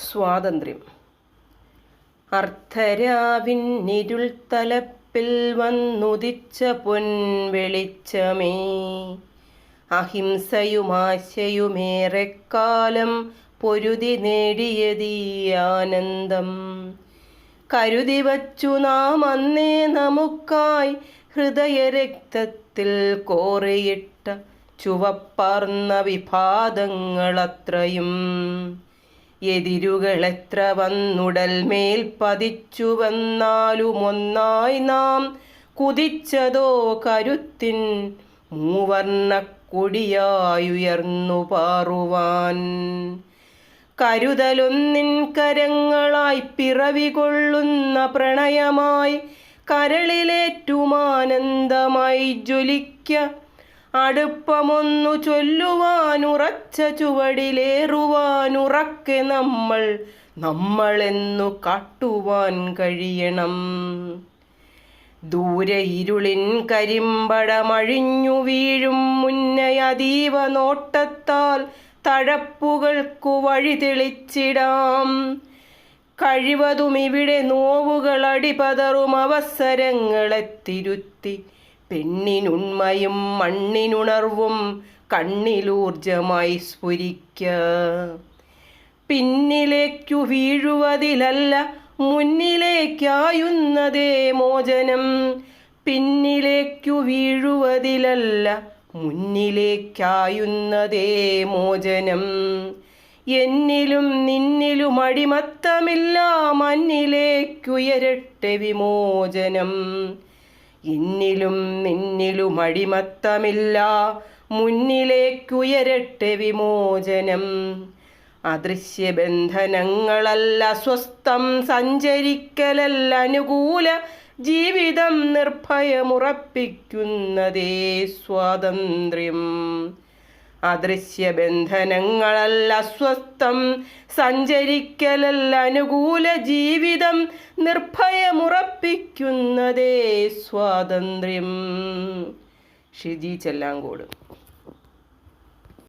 സ്വാതന്ത്ര്യം. അർദ്ധരാവിന്നിരുൾ തലപ്പിൽ വന്നുദിച്ച പൊൻവെളിച്ചമേ, അഹിംസയുമാശയുമേറെക്കാലം പൊരുതി നേടിയതീ ആനന്ദം. കരുതി വച്ചു നാം അന്നേ നമുക്കായി ഹൃദയരക്തത്തിൽ കോറിയിട്ട ചുവപ്പാർന്ന വിഭാതങ്ങളത്രയും. എതിരുകളെത്ര വന്നുടൽ മേൽ പതിച്ചുവെന്നാലുമൊന്നായി നാം കുതിച്ചതോ കരുത്തിൻ മൂവർണ്ണക്കൊടിയായുയർന്നു പാറുവാൻ. കരുതലൊന്നിൻ കരങ്ങളായി പിറവികൊള്ളുന്ന പ്രണയമായി കരളിലേറ്റുമാനന്ദമായി ജ്വലിക്ക. അടുപ്പമൊന്നു ചൊല്ലുവാനുറച്ച ചുവടിലേറുവാനുറക്കെ നമ്മളെന്നു കാട്ടുവാൻ കഴിയണം. ദൂരെ ഇരുളിൻ കരിമ്പടമഴിഞ്ഞു വീഴും മുന്നേ അതീവ നോട്ടത്താൽ തഴപ്പുകൾക്കു വഴി തെളിച്ചിടാം. കഴിവതും ഇവിടെ നോവുകൾ അടിപതറും അവസരങ്ങളെ തിരുത്തി പെണ്ണിനുണ്മയും മണ്ണിനുണർവും കണ്ണിലൂർജമായി സ്ഫുരിക്ക. പിന്നിലേക്കു വീഴുവതിലല്ല മുന്നിലേക്കായുന്നതേ മോചനം. പിന്നിലേക്കു വീഴുവതിലല്ല മുന്നിലേക്കായുന്നതേ മോചനം. എന്നിലും നിന്നിലും അടിമത്തമില്ല, മണ്ണിലേക്കുയരട്ടെ വിമോചനം. എന്നിലും നിന്നിലും അടിമത്തമില്ല, മുന്നിലേക്കുയരട്ടെ വിമോചനം. അദൃശ്യബന്ധനങ്ങളല്ല സ്വസ്ഥം സഞ്ചരിക്കലല്ല അനുകൂല ജീവിതം നിർഭയമുറപ്പിക്കുന്നതേ സ്വാതന്ത്ര്യം. അദൃശ്യബന്ധനങ്ങളല്ല സ്വസ്ഥം സഞ്ചരിക്കലല്ല അനുകൂല ജീവിതം നിർഭയമുറപ്പിക്കുന്നതേ സ്വാതന്ത്ര്യം. ഷിജി ചെല്ലാങ്കോട്.